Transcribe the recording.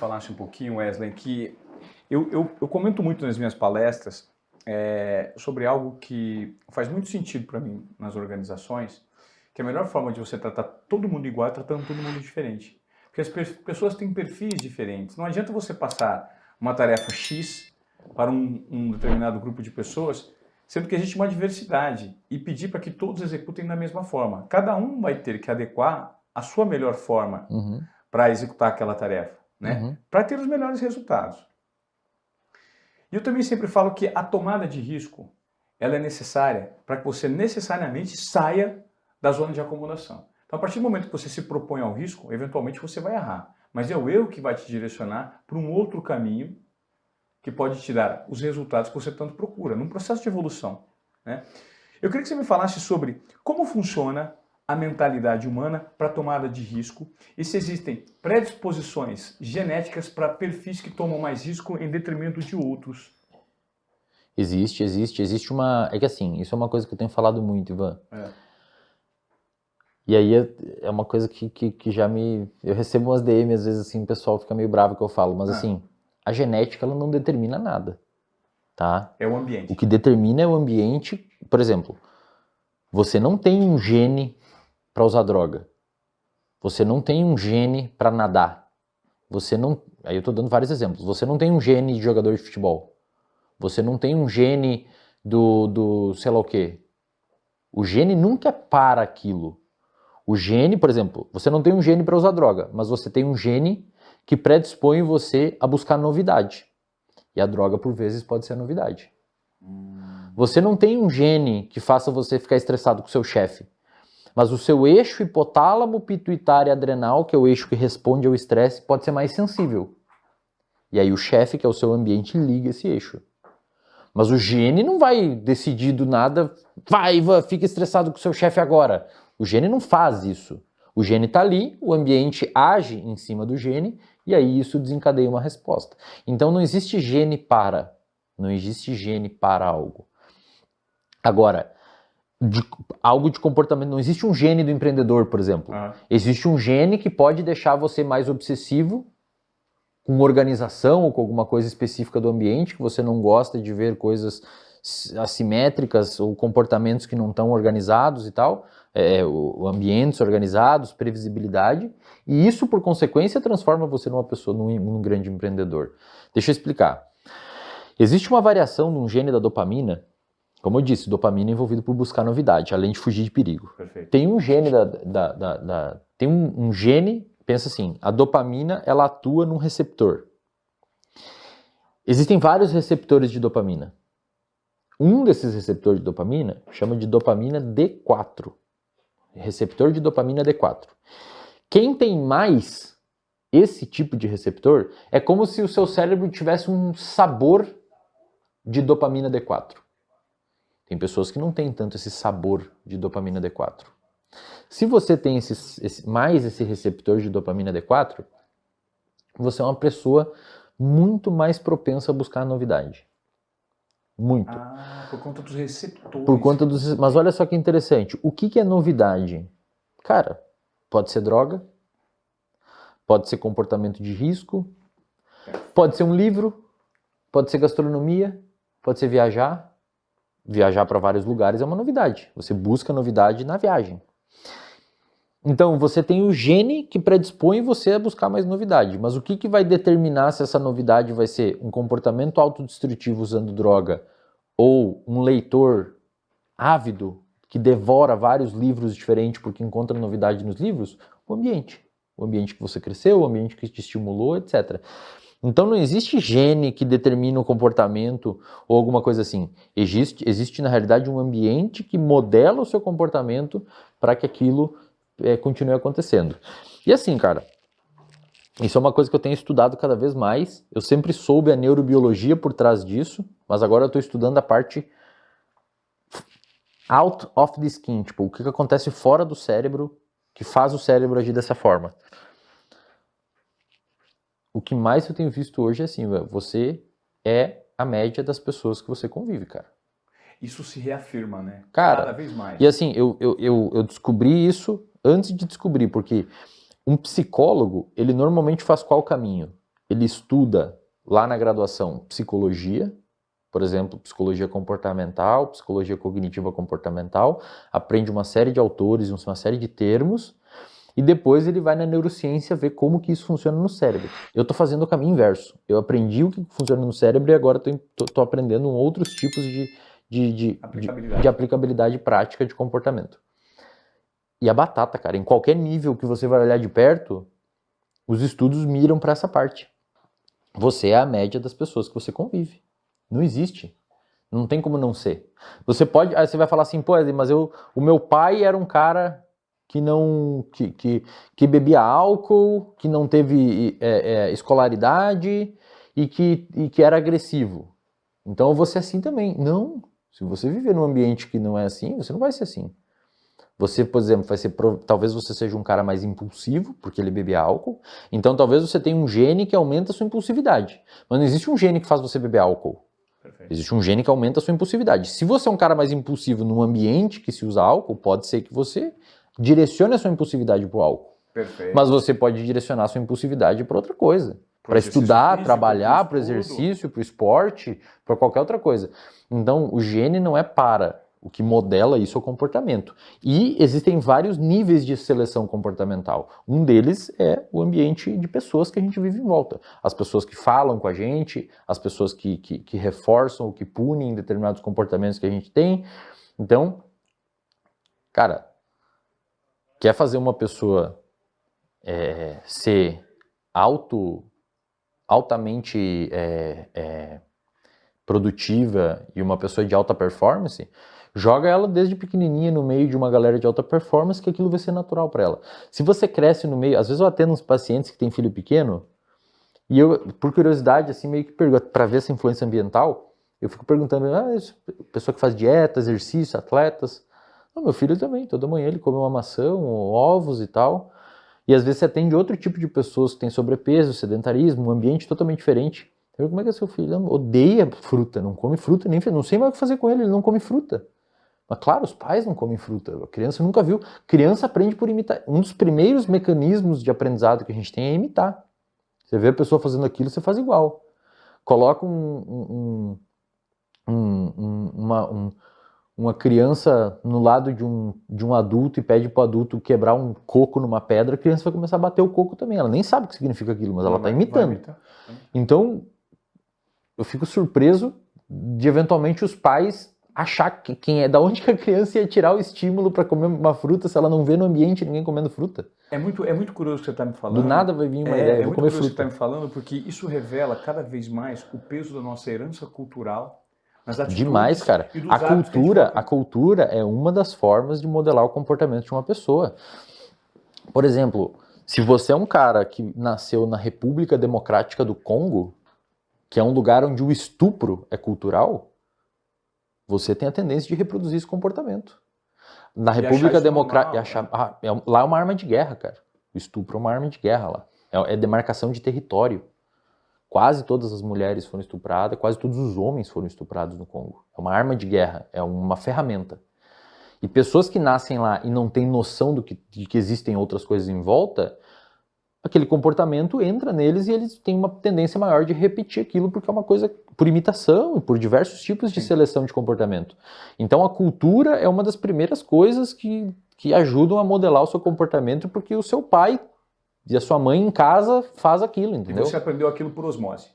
falasse um pouquinho, Wesley, que eu comento muito nas minhas palestras sobre algo que faz muito sentido para mim nas organizações, que a melhor forma de você tratar todo mundo igual é tratando todo mundo diferente. Porque as pessoas têm perfis diferentes. Não adianta você passar uma tarefa X para um determinado grupo de pessoas, sendo que existe uma diversidade, e pedir para que todos executem da mesma forma. Cada um vai ter que adequar a sua melhor forma para executar aquela tarefa, né? Para ter os melhores resultados. E eu também sempre falo que a tomada de risco ela é necessária para que você necessariamente saia da zona de acomodação. Então, a partir do momento que você se propõe ao risco, eventualmente você vai errar. Mas é o erro que vai te direcionar para um outro caminho que pode te dar os resultados que você tanto procura, num processo de evolução, né? Eu queria que você me falasse sobre como funciona a mentalidade humana para a tomada de risco e se existem predisposições genéticas para perfis que tomam mais risco em detrimento de outros. Existe uma... É que assim, isso é uma coisa que eu tenho falado muito, Ivan. E aí é uma coisa que já me... Eu recebo umas DM, às vezes assim, o pessoal fica meio bravo que eu falo, mas assim, a genética ela não determina nada, tá? É o ambiente. O que determina é o ambiente. Por exemplo, você não tem um gene para usar droga. Você não tem um gene para nadar. Você não... Aí eu tô dando vários exemplos. Você não tem um gene de jogador de futebol. Você não tem um gene do sei lá o quê. O gene nunca é para aquilo. O gene, por exemplo, você não tem um gene para usar droga, mas você tem um gene que predispõe você a buscar novidade. E a droga, por vezes, pode ser a novidade. Você não tem um gene que faça você ficar estressado com o seu chefe, mas o seu eixo hipotálamo, pituitário e adrenal, que é o eixo que responde ao estresse, pode ser mais sensível. E aí o chefe, que é o seu ambiente, liga esse eixo. Mas o gene não vai decidir do nada, vai, Ivan, fica estressado com o seu chefe agora. O gene não faz isso. O gene está ali, o ambiente age em cima do gene, e aí isso desencadeia uma resposta. Então não existe gene para. Não existe gene para algo. Agora, algo de comportamento, não existe um gene do empreendedor, por exemplo. Existe um gene que pode deixar você mais obsessivo com organização ou com alguma coisa específica do ambiente, que você não gosta de ver coisas assimétricas ou comportamentos que não estão organizados e tal, ambientes organizados, previsibilidade, e isso, por consequência, transforma você numa pessoa, num grande empreendedor. Deixa eu explicar. Existe uma variação num gene da dopamina, como eu disse, dopamina é envolvido por buscar novidade, além de fugir de perigo. Perfeito. Tem um gene tem um gene, pensa assim, a dopamina ela atua num receptor. Existem vários receptores de dopamina. Um desses receptores de dopamina chama de dopamina D4. Receptor de dopamina D4. Quem tem mais esse tipo de receptor é como se o seu cérebro tivesse um sabor de dopamina D4. Tem pessoas que não têm tanto esse sabor de dopamina D4. Se você tem mais esse receptor de dopamina D4, você é uma pessoa muito mais propensa a buscar a novidade. Muito. Por conta dos receptores. Mas olha só que interessante. O que é novidade? Cara, pode ser droga, pode ser comportamento de risco, pode ser um livro, pode ser gastronomia, pode ser viajar. Viajar para vários lugares é uma novidade. Você busca novidade na viagem. Então, você tem o gene que predispõe você a buscar mais novidade. Mas o que vai determinar se essa novidade vai ser um comportamento autodestrutivo usando droga ou um leitor ávido que devora vários livros diferentes porque encontra novidade nos livros? O ambiente. O ambiente que você cresceu, o ambiente que te estimulou, etc. Então não existe gene que determina o comportamento ou alguma coisa assim. Existe na realidade um ambiente que modela o seu comportamento para que aquilo continue acontecendo. E assim, cara, isso é uma coisa que eu tenho estudado cada vez mais. Eu sempre soube a neurobiologia por trás disso, mas agora eu estou estudando a parte out of the skin, tipo, o que acontece fora do cérebro que faz o cérebro agir dessa forma. O que mais eu tenho visto hoje é assim, você é a média das pessoas que você convive, cara. Isso se reafirma, né? Cara, cada vez mais. E assim, eu descobri isso antes de descobrir, porque um psicólogo, ele normalmente faz qual caminho? ele estuda lá na graduação psicologia, por exemplo, psicologia comportamental, psicologia cognitiva comportamental, aprende uma série de autores, uma série de termos, e depois ele vai na neurociência ver como que isso funciona no cérebro. Eu estou fazendo o caminho inverso. Eu aprendi o que funciona no cérebro e agora estou aprendendo outros tipos de aplicabilidade prática de comportamento. E a batata, cara, em qualquer nível que você vai olhar de perto, os estudos miram para essa parte. Você é a média das pessoas que você convive. Não existe. Não tem como não ser. Você pode, aí você vai falar assim, pô, mas o meu pai era um cara que bebia álcool, que não teve escolaridade e que era agressivo. Então eu vou ser assim também. Não. Se você viver num ambiente que não é assim, você não vai ser assim. Você, por exemplo, talvez você seja um cara mais impulsivo, porque ele bebe álcool. Então talvez você tenha um gene que aumenta a sua impulsividade. Mas não existe um gene que faz você beber álcool. Perfeito. Existe um gene que aumenta a sua impulsividade. Se você é um cara mais impulsivo num ambiente que se usa álcool, pode ser que você direcione a sua impulsividade para o álcool. Perfeito. Mas você pode direcionar a sua impulsividade para outra coisa. Para estudar, físico, trabalhar, para o exercício, para o esporte, para qualquer outra coisa. Então, o gene não é para. O que modela isso é o comportamento. E existem vários níveis de seleção comportamental. Um deles é o ambiente de pessoas que a gente vive em volta. As pessoas que falam com a gente, as pessoas que reforçam ou que punem determinados comportamentos que a gente tem. Então, cara, quer fazer uma pessoa ser altamente produtiva e uma pessoa de alta performance, joga ela desde pequenininha no meio de uma galera de alta performance, que aquilo vai ser natural para ela. Se você cresce no meio, às vezes eu atendo uns pacientes que têm filho pequeno, e eu, por curiosidade, assim, meio que pergunto, para ver essa influência ambiental, eu fico perguntando, pessoa que faz dieta, exercício, atletas, não, meu filho também, toda manhã ele come uma maçã, ovos e tal, e às vezes você atende outro tipo de pessoas que têm sobrepeso, sedentarismo, um ambiente totalmente diferente. Eu, como é que é seu filho? Ele odeia fruta, não come fruta, nem não sei mais o que fazer com ele, ele não come fruta. Mas claro, os pais não comem fruta, a criança nunca viu. Criança aprende por imitar. Um dos primeiros mecanismos de aprendizado que a gente tem é imitar. Você vê a pessoa fazendo aquilo, você faz igual. Coloca uma criança no lado de um adulto e pede para o adulto quebrar um coco numa pedra, a criança vai começar a bater o coco também. Ela nem sabe o que significa aquilo, mas ela está imitando. Então, eu fico surpreso de eventualmente os pais achar da onde que a criança ia tirar o estímulo para comer uma fruta se ela não vê no ambiente ninguém comendo fruta. É muito curioso o que você está me falando. Do nada vai vir uma ideia, vou comer fruta. É muito curioso o que você está me falando, porque isso revela cada vez mais o peso da nossa herança cultural nas atitudes. Demais, cara. A cultura é uma das formas de modelar o comportamento de uma pessoa. Por exemplo, se você é um cara que nasceu na República Democrática do Congo, que é um lugar onde o estupro é cultural, você tem a tendência de reproduzir esse comportamento. Na República Democrática... Lá é uma arma de guerra, cara. O estupro é uma arma de guerra lá. É demarcação de território. Quase todas as mulheres foram estupradas, quase todos os homens foram estuprados no Congo. É uma arma de guerra, é uma ferramenta. E pessoas que nascem lá e não têm noção de que existem outras coisas em volta, aquele comportamento entra neles e eles têm uma tendência maior de repetir aquilo porque é uma coisa por imitação e por diversos tipos de seleção de comportamento. Então a cultura é uma das primeiras coisas que ajudam a modelar o seu comportamento porque o seu pai e a sua mãe em casa faz aquilo, entendeu? E você aprendeu aquilo por osmose.